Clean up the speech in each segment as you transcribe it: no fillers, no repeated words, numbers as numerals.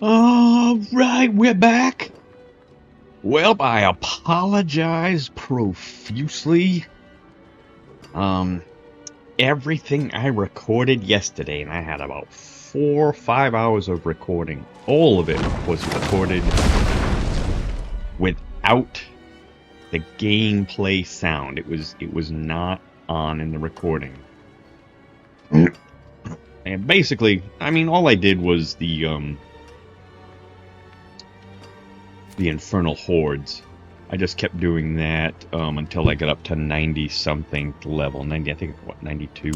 All right, we're back. Well, I apologize profusely. Everything I recorded yesterday, and I had about 4 or 5 hours of recording, all of it was recorded without the gameplay sound. It was not on in the recording. And basically, I mean, all I did was the Infernal Hordes. I just kept doing that until I got up to 90-something level. 90, I think, what, 92?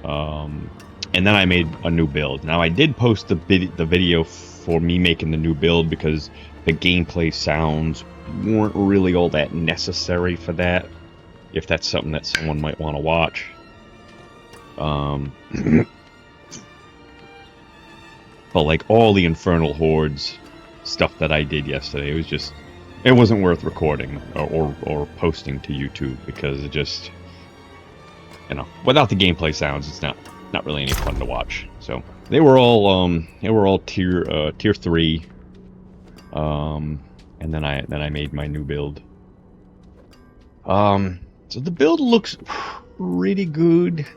And then I made a new build. Now, I did post the video for me making the new build because the gameplay sounds weren't really all that necessary for that, if that's something that someone might want to watch. But like all the Infernal Hordes stuff that I did yesterday, it wasn't worth recording or posting to YouTube because it just, without the gameplay sounds, it's not really any fun to watch. So they were all tier 3, and then I made my new build. So the build looks pretty good.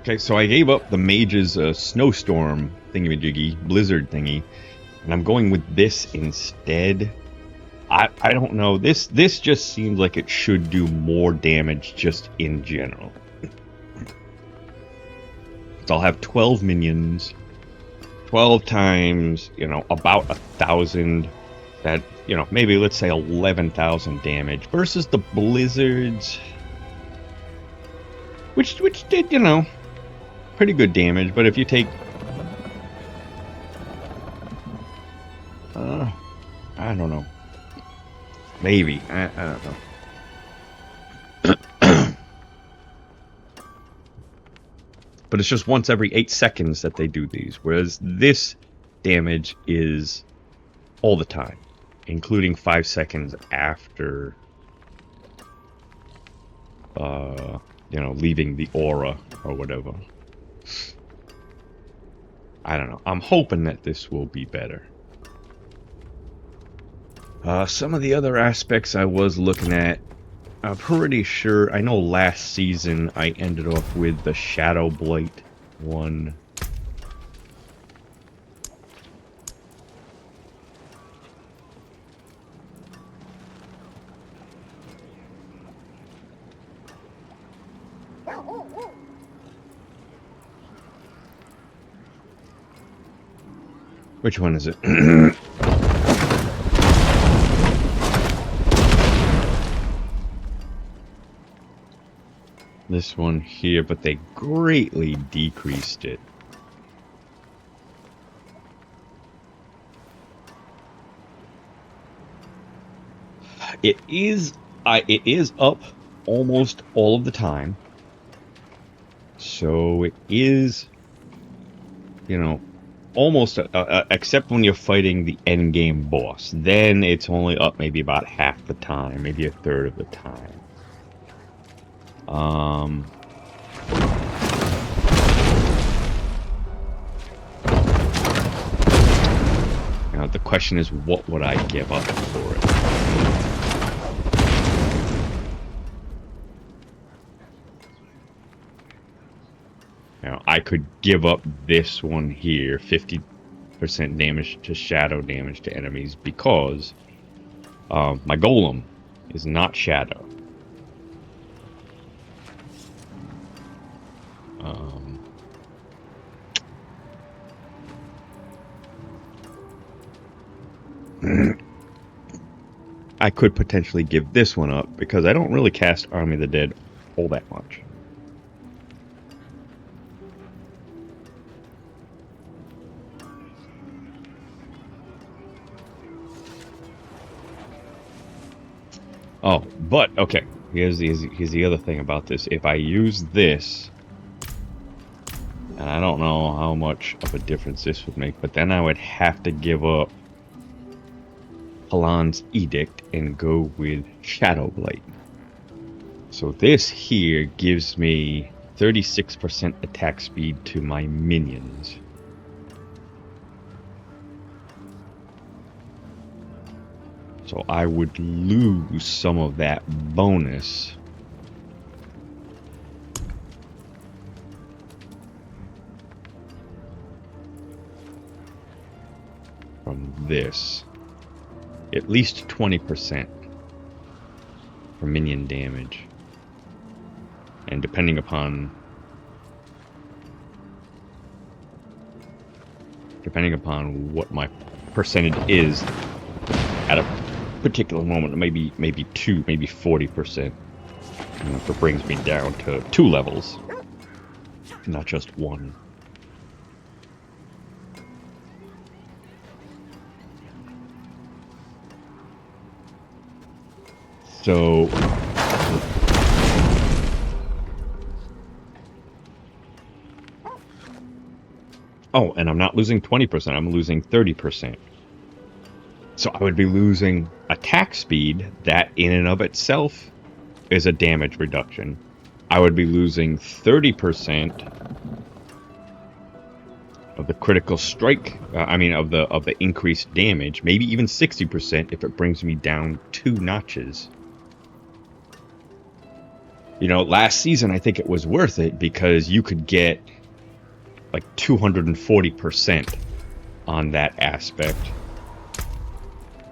Okay, so I gave up the mage's snowstorm thingy-majiggy, blizzard thingy, and I'm going with this instead. I don't know, this just seems like it should do more damage just in general. So I'll have 12 minions, 12 times, about 1,000, that, maybe let's say 11,000 damage, versus the blizzards, which did, pretty good damage. But if you take I don't know, maybe I don't know. But it's just once every 8 seconds that they do these, whereas this damage is all the time, including 5 seconds after leaving the aura or whatever. I don't know. I'm hoping that this will be better. Some of the other aspects I was looking at, I'm pretty sure, I know last season I ended off with the Shadow Blight one. Which one is it? This one here, but they greatly decreased it. It is up almost all of the time. So it is, almost, except when you're fighting the end game boss. Then it's only up maybe about half the time, maybe a third of the time. Now the question is, what would I give up for it? Now, I could give up this one here, 50% damage to shadow damage to enemies, because my golem is not shadow. I could potentially give this one up, because I don't really cast Army of the Dead all that much. Oh, but, okay, here's the other thing about this. If I use this, and don't know how much of a difference this would make, but then I would have to give up Kalan's Edict and go with Shadow Blade. So this here gives me 36% attack speed to my minions. So I would lose some of that bonus from this. At least 20% for minion damage. And depending upon what my percentage is at a particular moment, maybe 2, maybe 40%. If it brings me down to 2 levels, not just 1. So oh, and I'm not losing 20%, I'm losing 30%. So I would be losing attack speed, that in and of itself is a damage reduction. I would be losing 30% of the critical strike, of the increased damage, maybe even 60% if it brings me down 2 notches. You know, last season I think it was worth it because you could get like 240% on that aspect,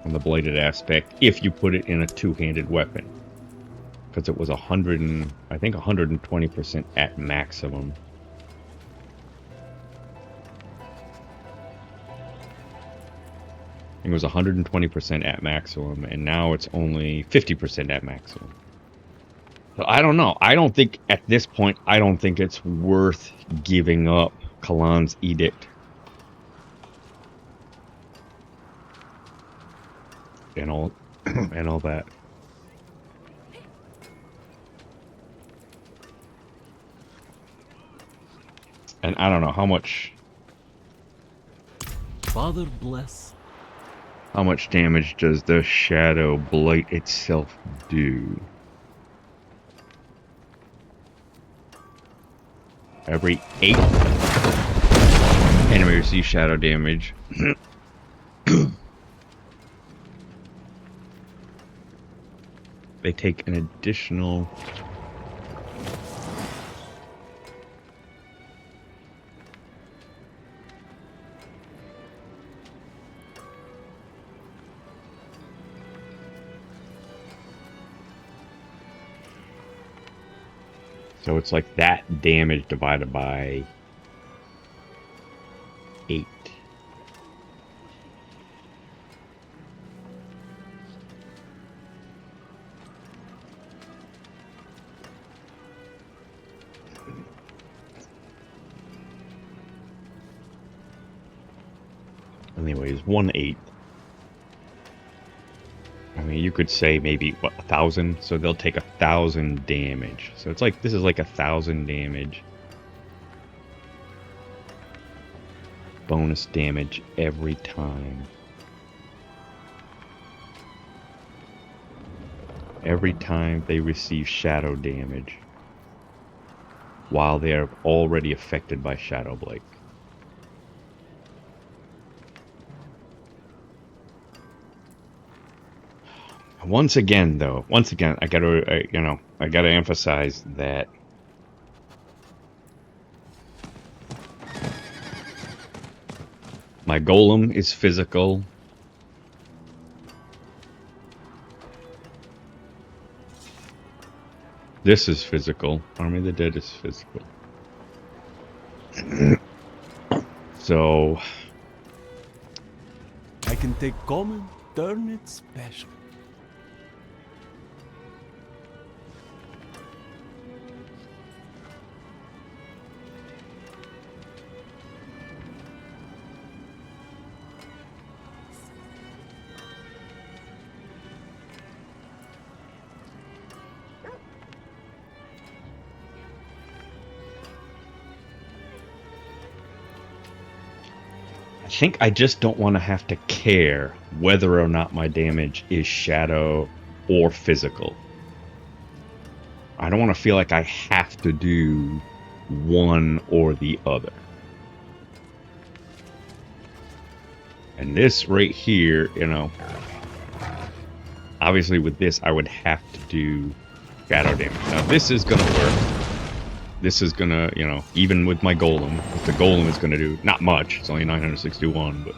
on the bladed aspect, if you put it in a 2-handed weapon, because it was 120% at maximum. It was 120% at maximum, and now it's only 50% at maximum. So I don't know. I don't think at this point, I don't think it's worth giving up Kalan's Edict and all and all that. And I don't know how much. Father bless. How much damage does the Shadow Blight itself do? Every 8 enemy receives shadow damage. They take an additional... So it's like that damage divided by 8. Anyways, 1/8. I mean, you could say maybe, what, 1,000? So they'll take 1,000 damage. So it's like, this is like 1,000 damage. Bonus damage every time. Every time they receive shadow damage. While they are already affected by Shadow Blade. Once again, I gotta emphasize that my golem is physical. This is physical. Army of the Dead is physical. So I can take common, turn it special. think I just don't want to have to care whether or not my damage is shadow or physical. I don't want to feel like I have to do one or the other. And this right here, you know, obviously with this I would have to do shadow damage. Now this is going to work. This is going to, you know, even with my golem, the golem is going to do not much. It's only 961, but...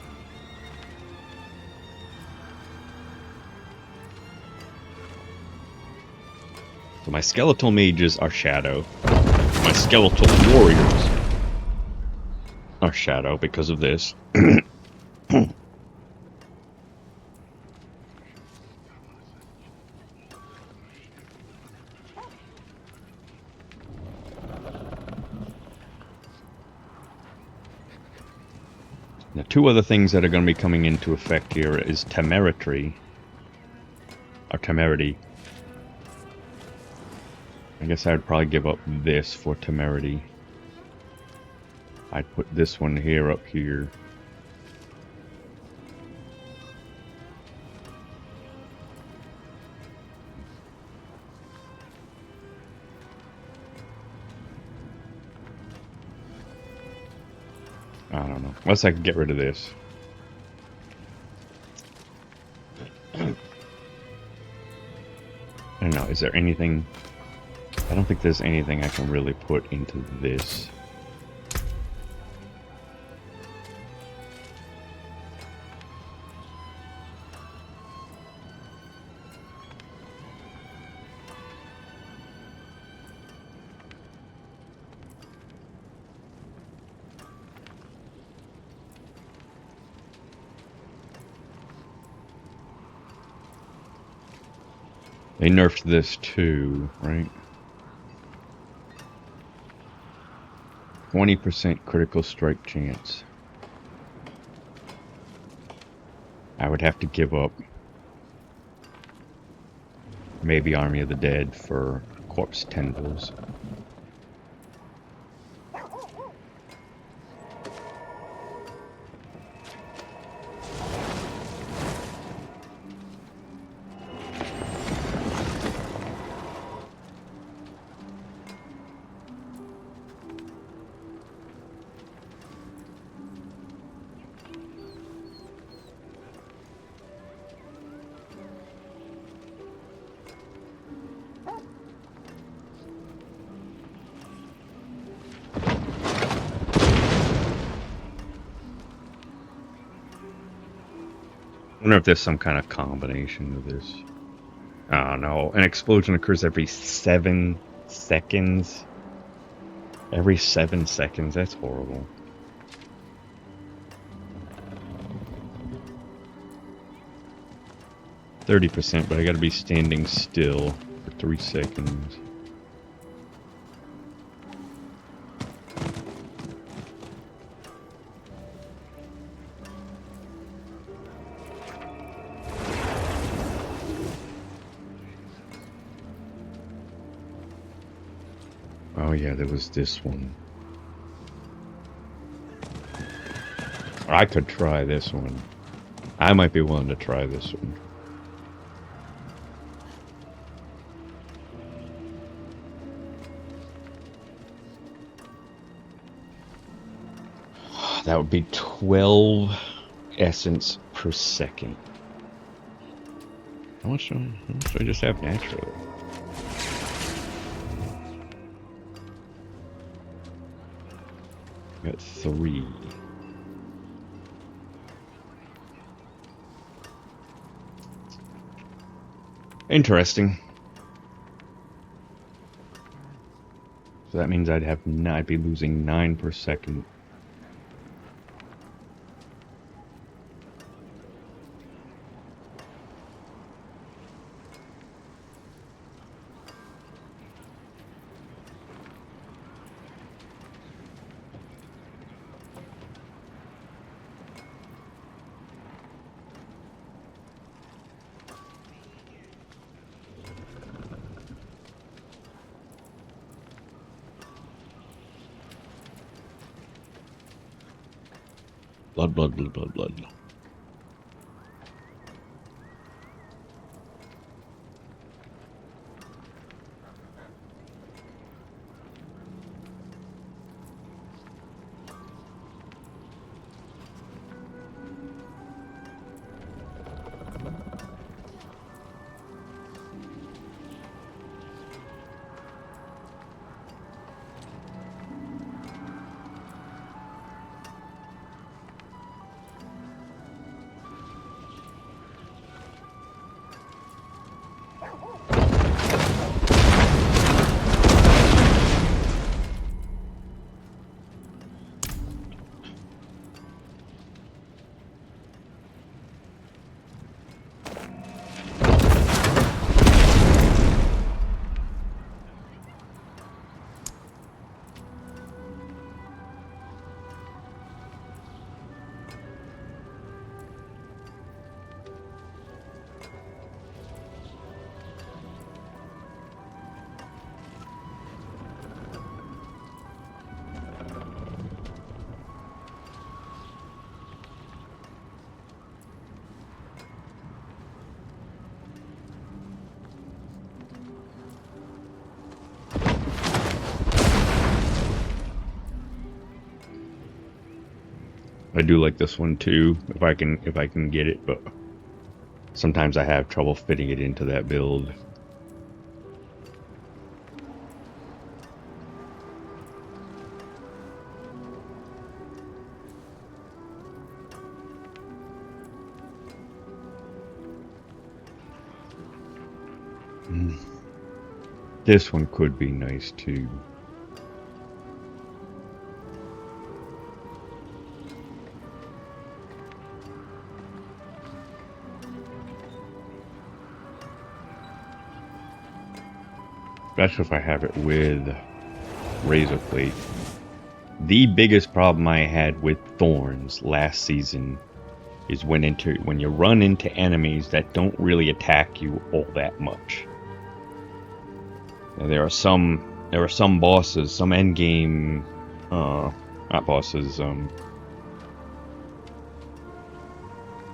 So my skeletal mages are shadow. My skeletal warriors are shadow because of this. Now, two other things that are going to be coming into effect here is temerity, or temerity. I guess I'd probably give up this for temerity. I'd put this one here up here. I don't know. Unless I can get rid of this. I don't know. Is there anything... I don't think there's anything I can really put into this. They nerfed this too, right? 20% critical strike chance. I would have to give up maybe Army of the Dead for corpse tendrils. I wonder if there's some kind of combination of this. I don't know. An explosion occurs every 7 seconds. Every 7 seconds? That's horrible. %, but I gotta be standing still for 3 seconds. Oh yeah, there was this one. Or I could try this one. I might be willing to try this one. That would be 12 essence per second. How much do I just have naturally? Got 3. Interesting. So that means I'd be losing 9 per second. Blood, blood, blood, blood, blood. I do like this one too, if I can get it, but sometimes I have trouble fitting it into that build. This one could be nice too. Especially if I have it with razor plate. The biggest problem I had with thorns last season is when you run into enemies that don't really attack you all that much. Now, there are some bosses, some end game, not bosses.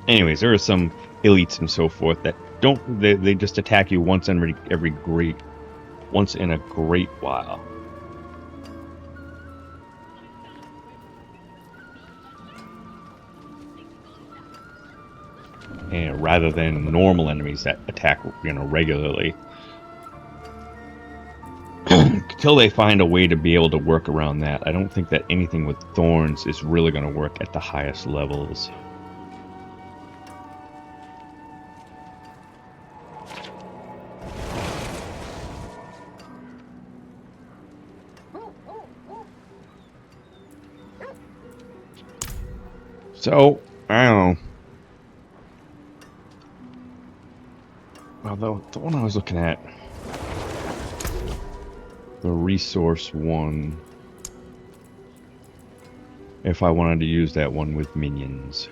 Anyways, there are some elites and so forth that they just attack you once in a great while. And rather than normal enemies that attack, regularly. Until they find a way to be able to work around that, I don't think that anything with thorns is really going to work at the highest levels. So, I don't know. Well, the one I was looking at, the resource one, if I wanted to use that one with minions.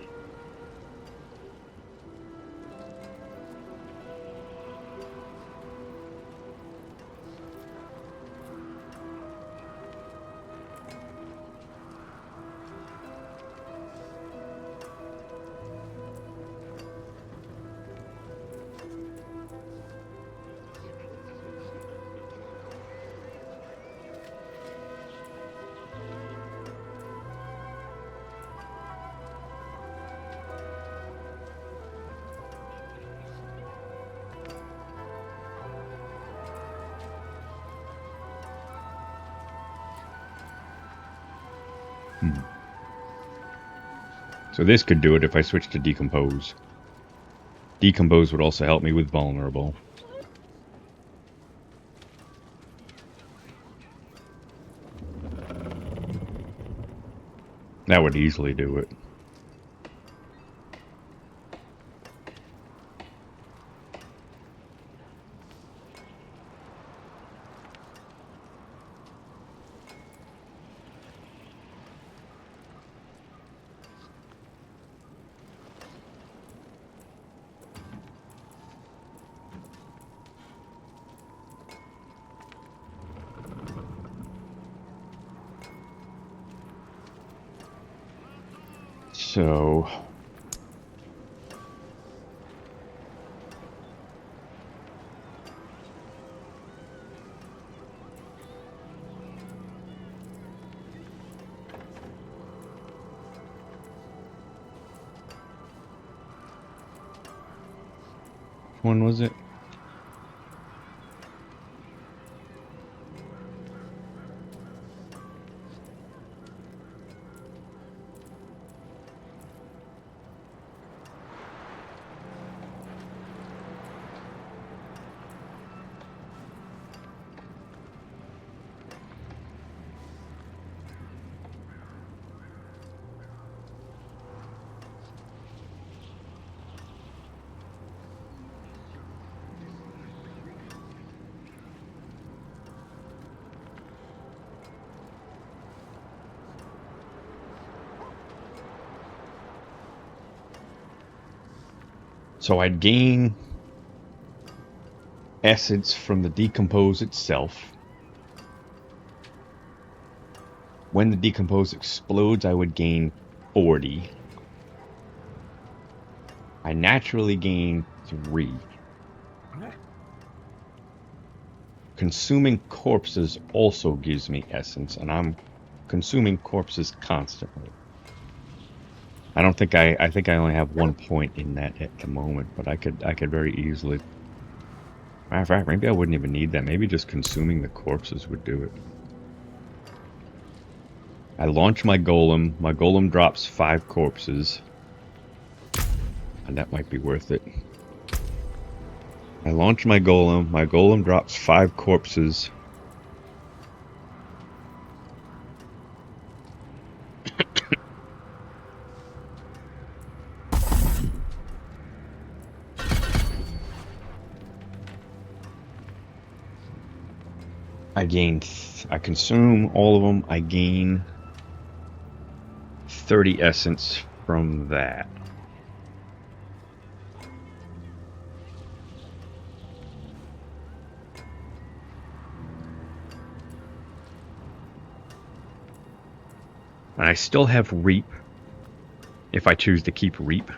So this could do it if I switch to Decompose. Decompose would also help me with Vulnerable. That would easily do it. So... which one was it? So I'd gain essence from the decompose itself. When the decompose explodes, I would gain 40. I naturally gain 3. Consuming corpses also gives me essence, and I'm consuming corpses constantly. I think I only have 1 point in that at the moment, but I could very easily. Matter of fact, maybe I wouldn't even need that. Maybe just consuming the corpses would do it. I launch my golem. My golem drops 5 corpses, and that might be worth it. I launch my golem. My golem drops 5 corpses. I consume all of them. I gain 30 essence from that. And I still have Reap if I choose to keep Reap.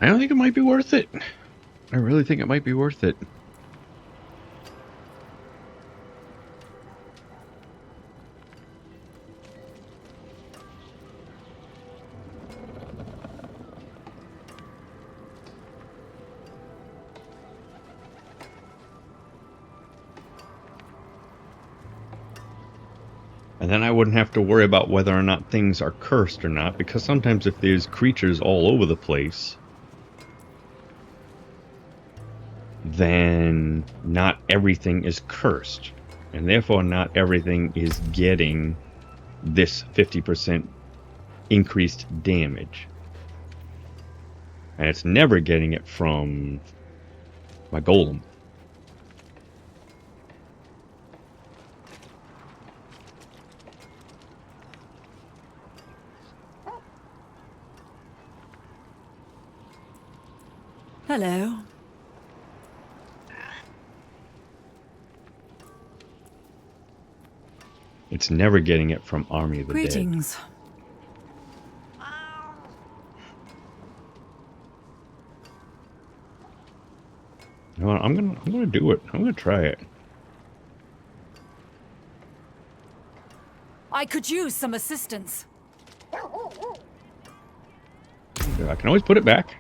I don't think it might be worth it. I really think it might be worth it. And then I wouldn't have to worry about whether or not things are cursed or not, because sometimes if there's creatures all over the place, then not everything is cursed, and therefore not everything is getting this 50% increased damage. And it's never getting it from my golem. Hello. It's never getting it from Army of the Dead. Greetings. You know what, I'm gonna do it. I'm gonna try it. I could use some assistance. I can always put it back.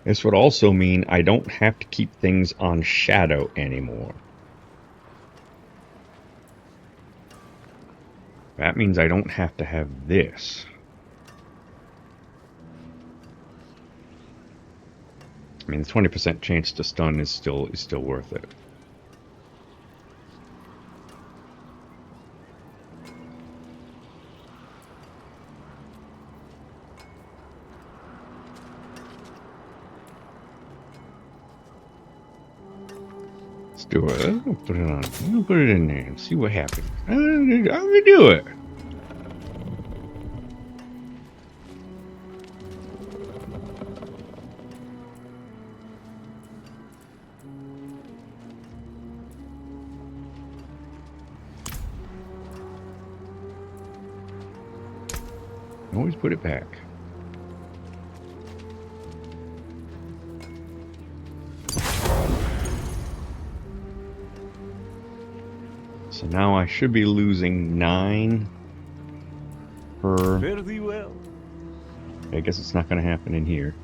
This would also mean I don't have to keep things on shadow anymore. That means I don't have to have this. I mean, the 20% chance to stun is still worth it. Let's do it. I'm gonna put it on. I'm gonna put it in there and see what happens. I'm gonna do it. Always put it back. So now I should be losing 9 per... Very well. I guess it's not going to happen in here.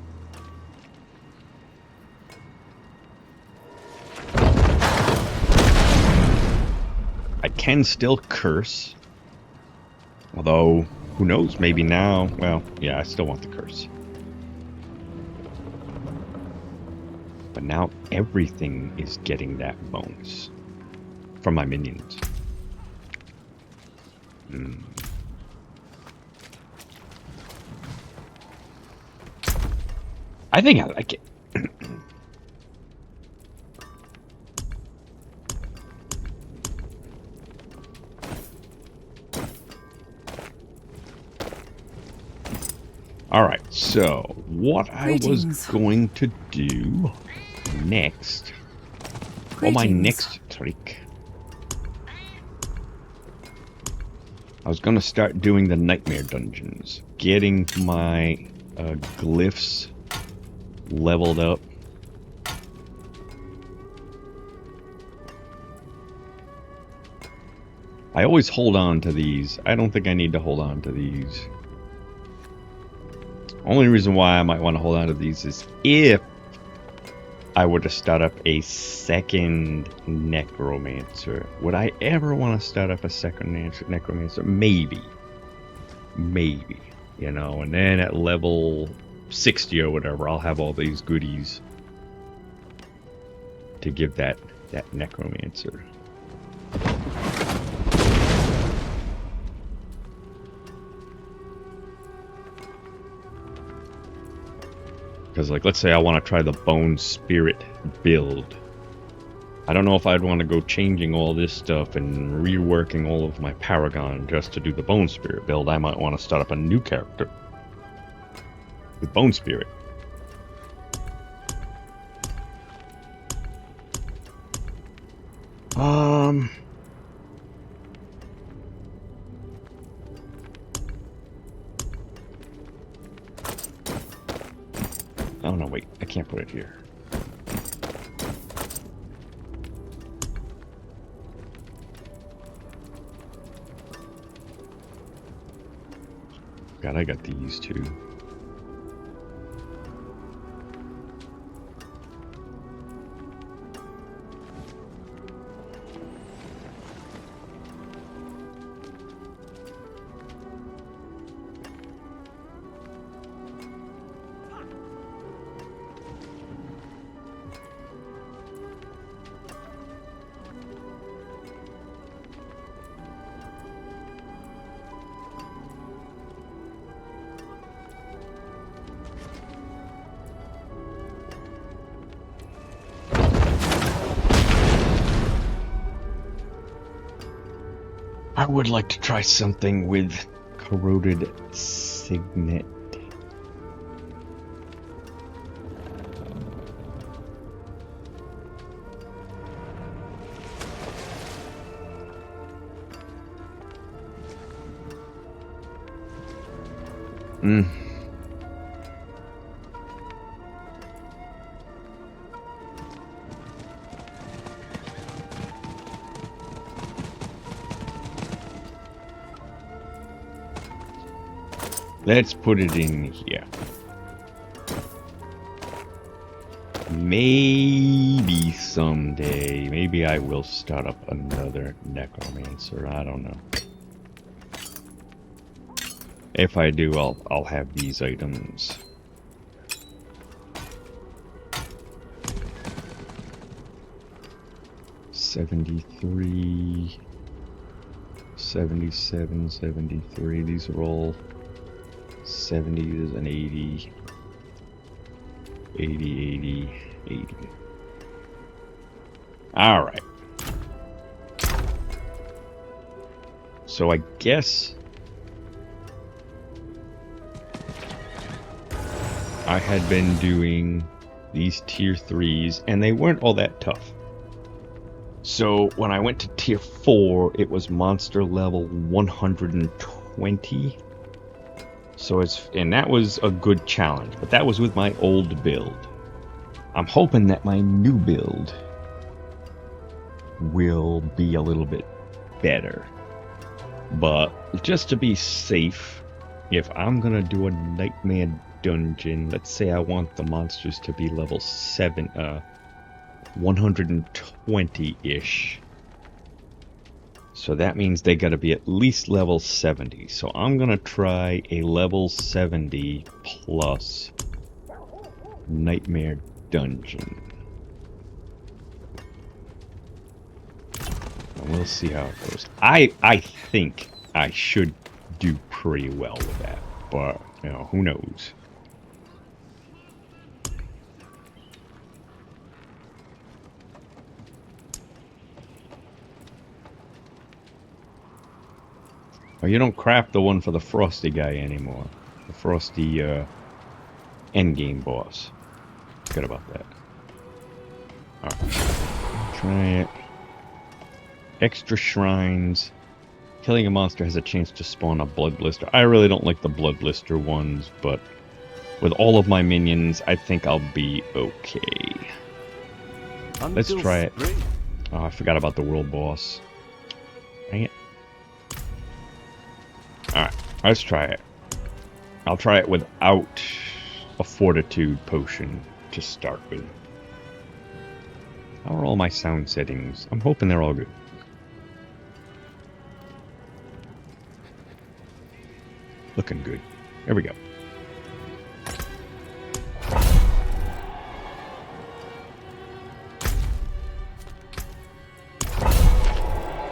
I can still curse. Although, who knows, maybe now... Well, yeah, I still want the curse. But now everything is getting that bonus. From my minions. I think I like it. Alright, so what Greetings. I was going to do next... Well, my Greetings. next trick... I was going to start doing the nightmare dungeons. Getting my glyphs leveled up. I always hold on to these. I don't think I need to hold on to these. Only reason why I might want to hold on to these is if I were to start up a second Necromancer. Would I ever want to start up a second Necromancer? Maybe. Maybe. You know, and then at level 60 or whatever, I'll have all these goodies to give that Necromancer. Because, like, let's say I want to try the Bone Spirit build. I don't know if I'd want to go changing all this stuff and reworking all of my Paragon just to do the Bone Spirit build. I might want to start up a new character with Bone Spirit. Oh no, wait, I can't put it here. God, I got these too. I would like to try something with corroded signet. Let's put it in here. Maybe someday, maybe I will start up another Necromancer. I don't know. If I do, I'll have these items. 73, 77, 73. These are all 70s and 80, 80, 80, 80. All right. So I guess I had been doing these tier 3s, and they weren't all that tough. So when I went to tier 4, it was monster level 120. So and that was a good challenge, but that was with my old build. I'm hoping that my new build will be a little bit better. But just to be safe, if I'm gonna do a nightmare dungeon, let's say I want the monsters to be level 120-ish. So that means they gotta be at least level 70. So I'm gonna try a level 70 plus nightmare dungeon. And we'll see how it goes. I think I should do pretty well with that, but you know, who knows? Oh, you don't craft the one for the Frosty guy anymore. The Frosty endgame boss. Forget about that. Alright. Try it. Extra shrines. Killing a monster has a chance to spawn a blood blister. I really don't like the blood blister ones, but with all of my minions, I think I'll be okay. Let's try it. Oh, I forgot about the world boss. Dang it. Alright, let's try it. I'll try it without a fortitude potion to start with. How are all my sound settings? I'm hoping they're all good. Looking good. There we go.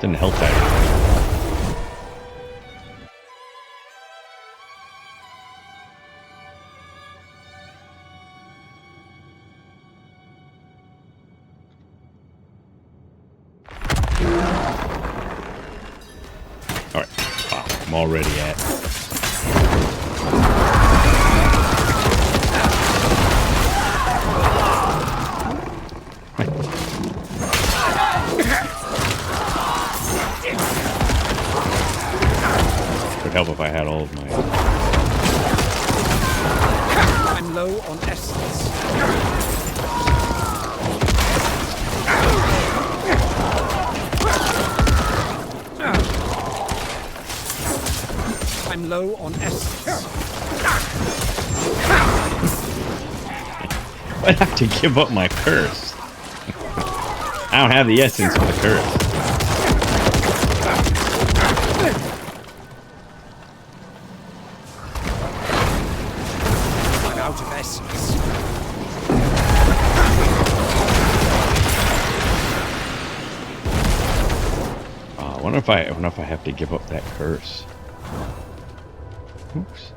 Didn't help that. Alright. Wow, I'm already at. Would help if I had all of my. I'm low on essence. I'm low on essence. I'd have to give up my curse. I don't have the essence for the curse. I'm out of essence. I wonder if I have to give up that curse. Oops.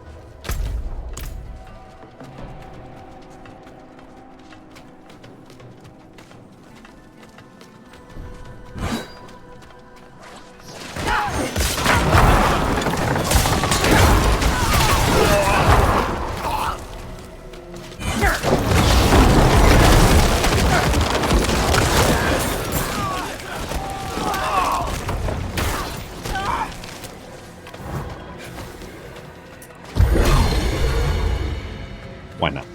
Why not?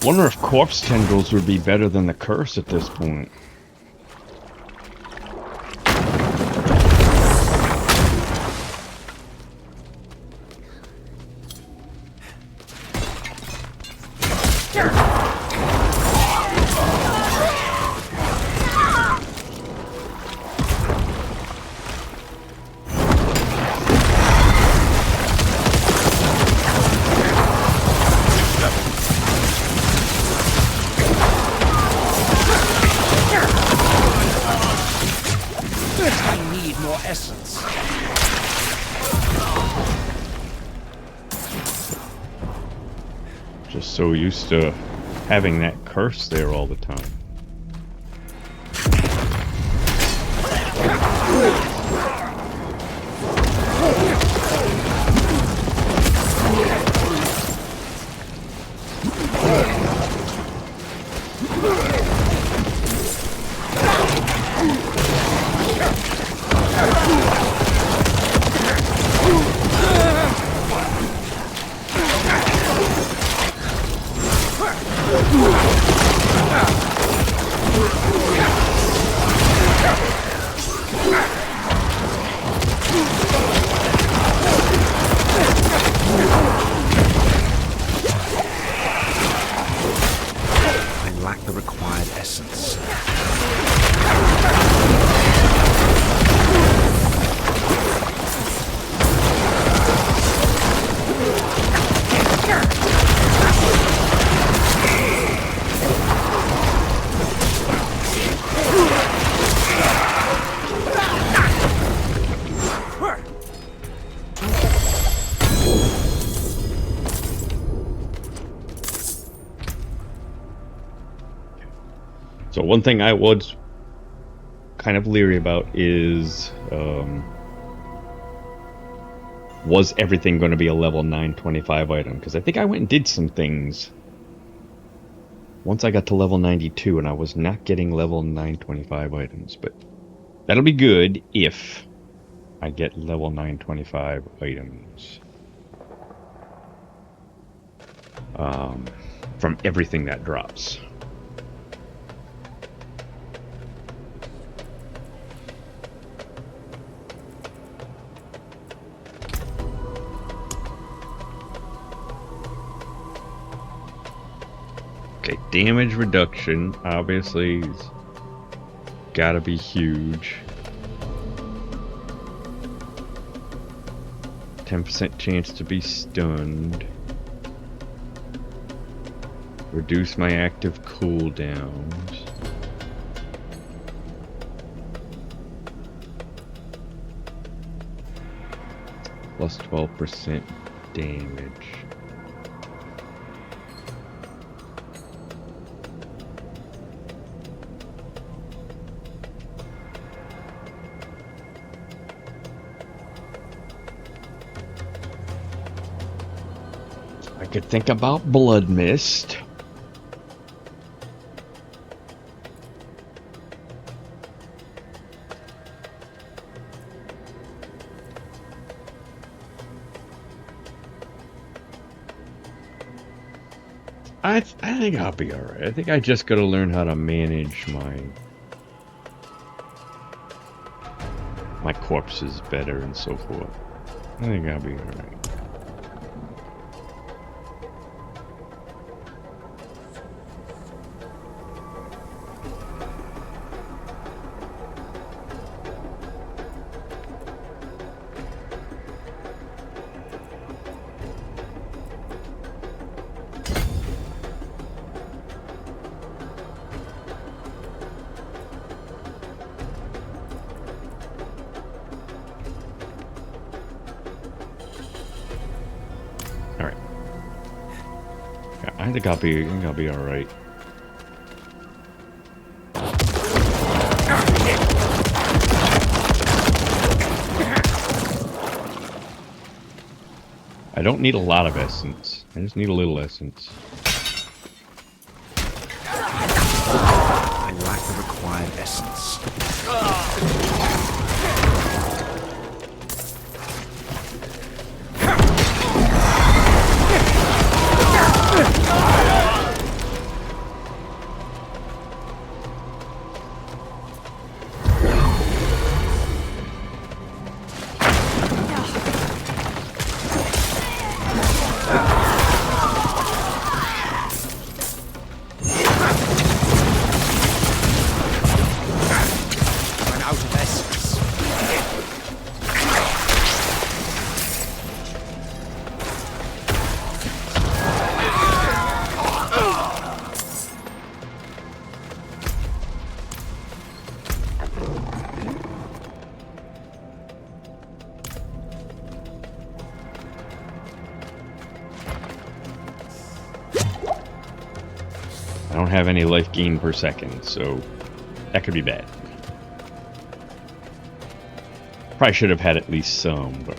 Wonder if corpse tendrils would be better than the curse at this point. I need more essence. Just so used to having that curse there all the time. I lack the required essence. So one thing I was kind of leery about is, was everything going to be a level 925 item? Because I think I went and did some things once I got to level 92 and I was not getting level 925 items. But that'll be good if I get level 925 items. From everything that drops. Okay, damage reduction obviously is gotta be huge. 10% chance to be stunned. Reduce my active cooldowns. Plus 12% damage. I could think about Blood Mist. I think I'll be alright. I think I just gotta learn how to manage my corpses better and so forth. I think I'll be alright. I think I'll be all right. I don't need a lot of essence. I just need a little essence. I lack the required essence. don't have any life gain per second, so that could be bad. Probably should have had at least some, but...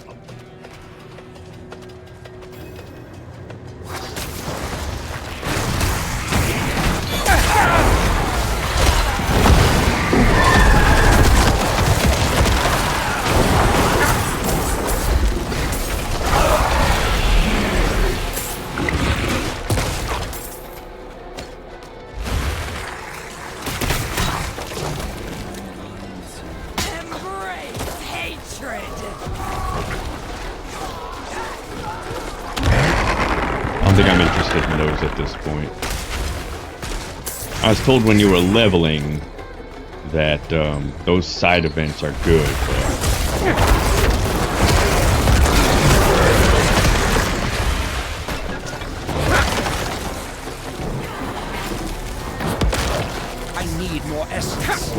I don't think I'm interested in those at this point. I was told when you were leveling that those side events are good. I need more essence.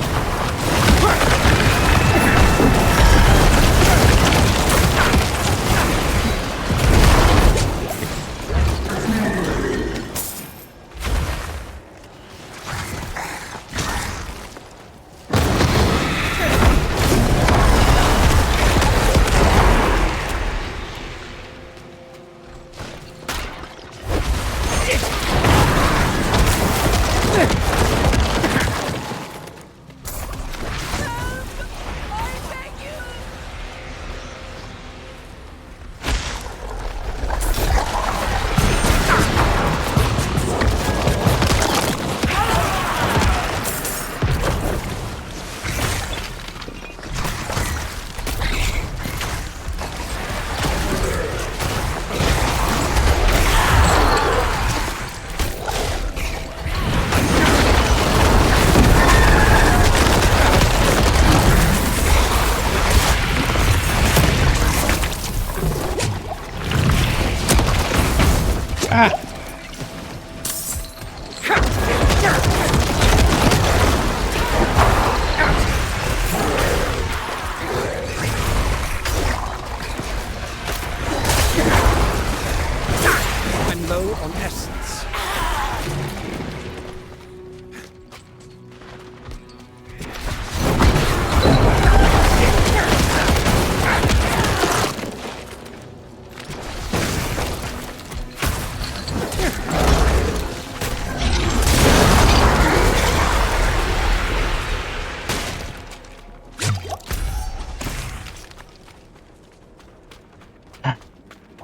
I'm low on essence.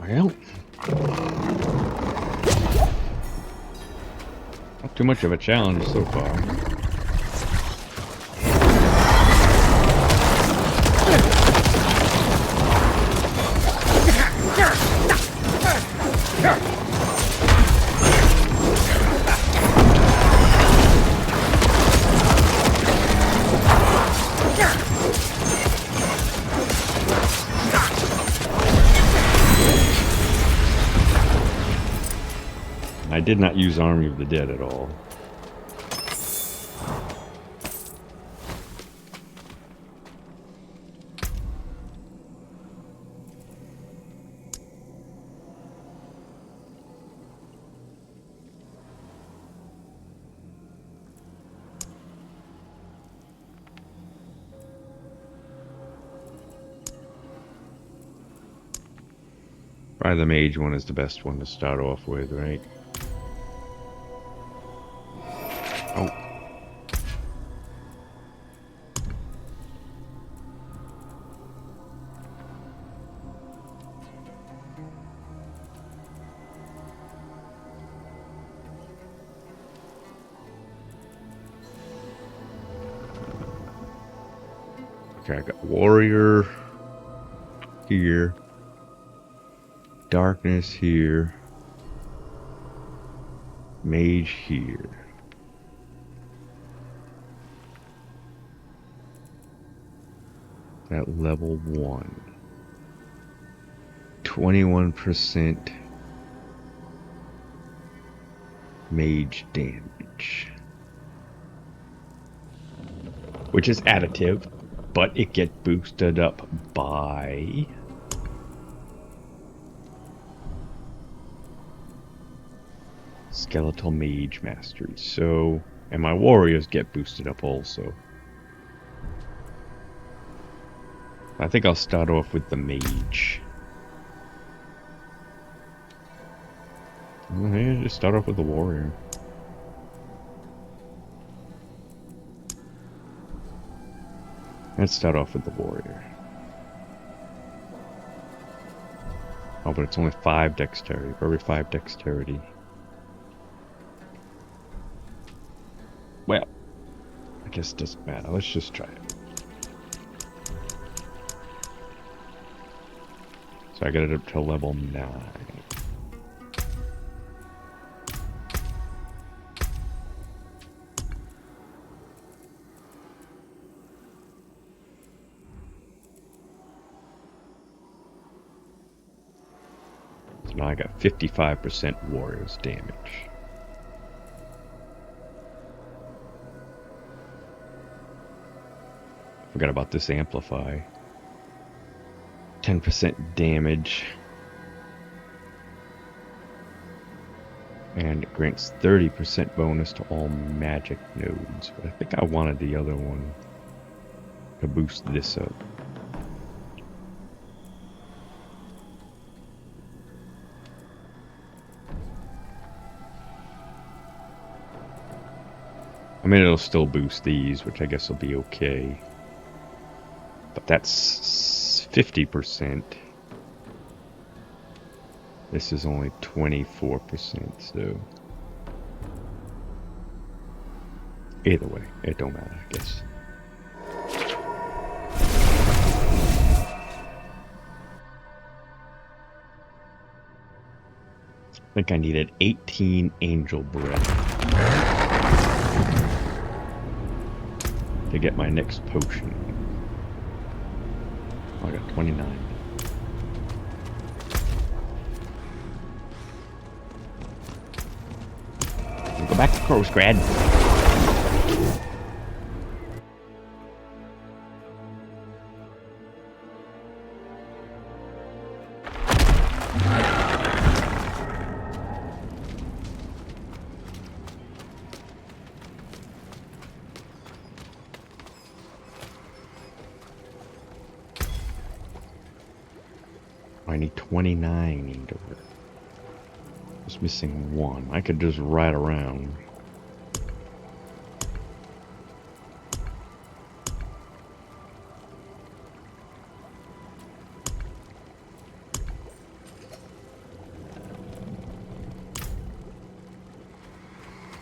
Well, not too much of a challenge so far. I did not use Army of the Dead at all. Probably the mage one is the best one to start off with, right? Oh. Okay, I got warrior here. Darkness here. Mage here. At level 1. 21% mage damage. Which is additive, but it gets boosted up by... Skeletal Mage mastered. So, and my warriors get boosted up also. I think I'll start off with the mage. Yeah, just start off with the warrior. Let's start off with the warrior. Oh, but it's only 5 dexterity. For every 5 dexterity. Well, I guess it doesn't matter. Let's just try it. So I got it up to level 9. So now I got 55% warrior's damage. Forgot about this amplify. 10% damage. And it grants 30% bonus to all magic nodes. But I think I wanted the other one to boost this up. I mean, it'll still boost these, which I guess will be okay. But that's 50%. This is only 24%, so... Either way, it don't matter, I guess. I think I needed 18 angel breath to get my next potion. Oh, I got 29. Go back to Crowsgrad. I need 29 angel breath. Just missing 1. I could just ride around.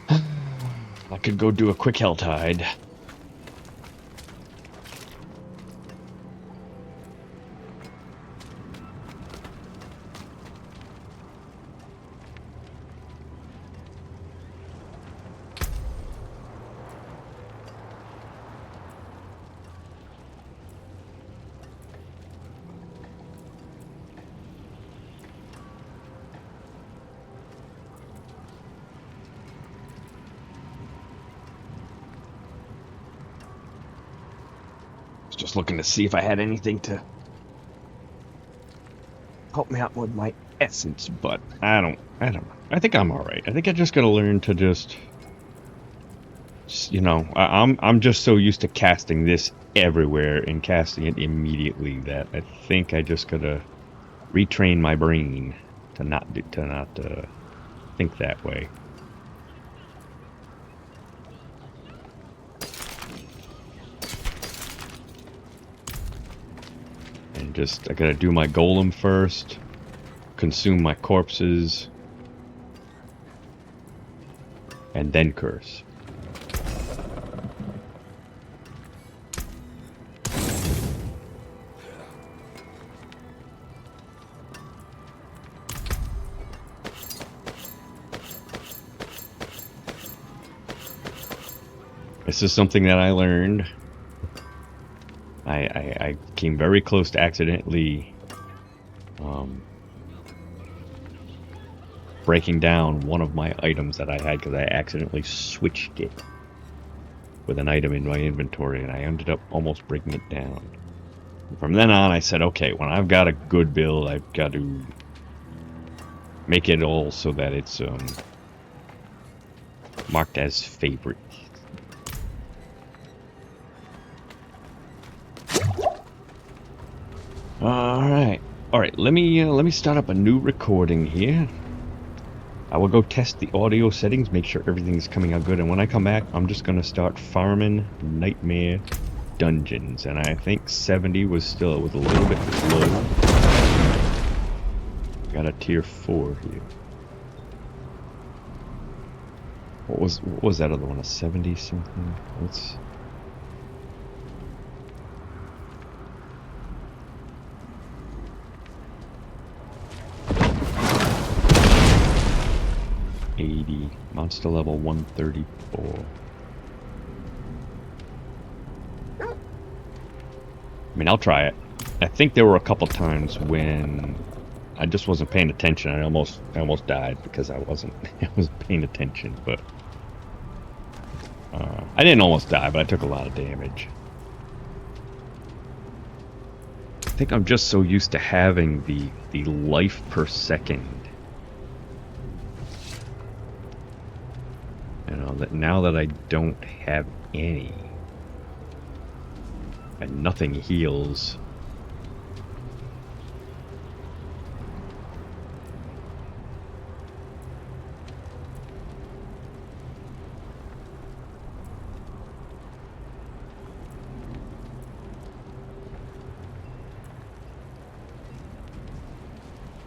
I could go do a quick hell tide. Just looking to see if I had anything to help me out with my essence, but I don't know. I think I'm alright. I think I just gotta learn to just you know, I'm just so used to casting this everywhere and casting it immediately that I think I just gotta retrain my brain to not think that way. I gotta do my golem first, consume my corpses, and then curse. This is something that I learned. I came very close to accidentally breaking down one of my items that I had because I accidentally switched it with an item in my inventory, and I ended up almost breaking it down. From then on, I said, okay, when I've got a good build, I've got to make it all so that it's Marked as favorite. Alright. Alright, let me start up a new recording here. I will go test the audio settings, make sure everything's coming out good, and when I come back, I'm just gonna start farming Nightmare Dungeons. And I think 70 was a little bit low. Got a tier 4 here. What was that other one? A 70 something? Let's 80. Monster level 134. I mean, I'll try it. I think there were a couple times when I just wasn't paying attention. I almost died because I wasn't paying attention. But I didn't almost die, but I took a lot of damage. I think I'm just so used to having the life per second. You know, that now that I don't have any, and nothing heals.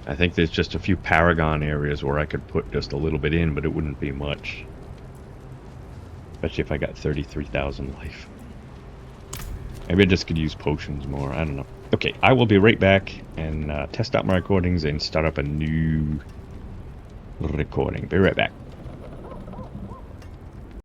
I think there's just a few Paragon areas where I could put just a little bit in, but it wouldn't be much. Especially if I got 33,000 life. Maybe I just could use potions more. I don't know. Okay, I will be right back and test out my recordings and start up a new recording. Be right back.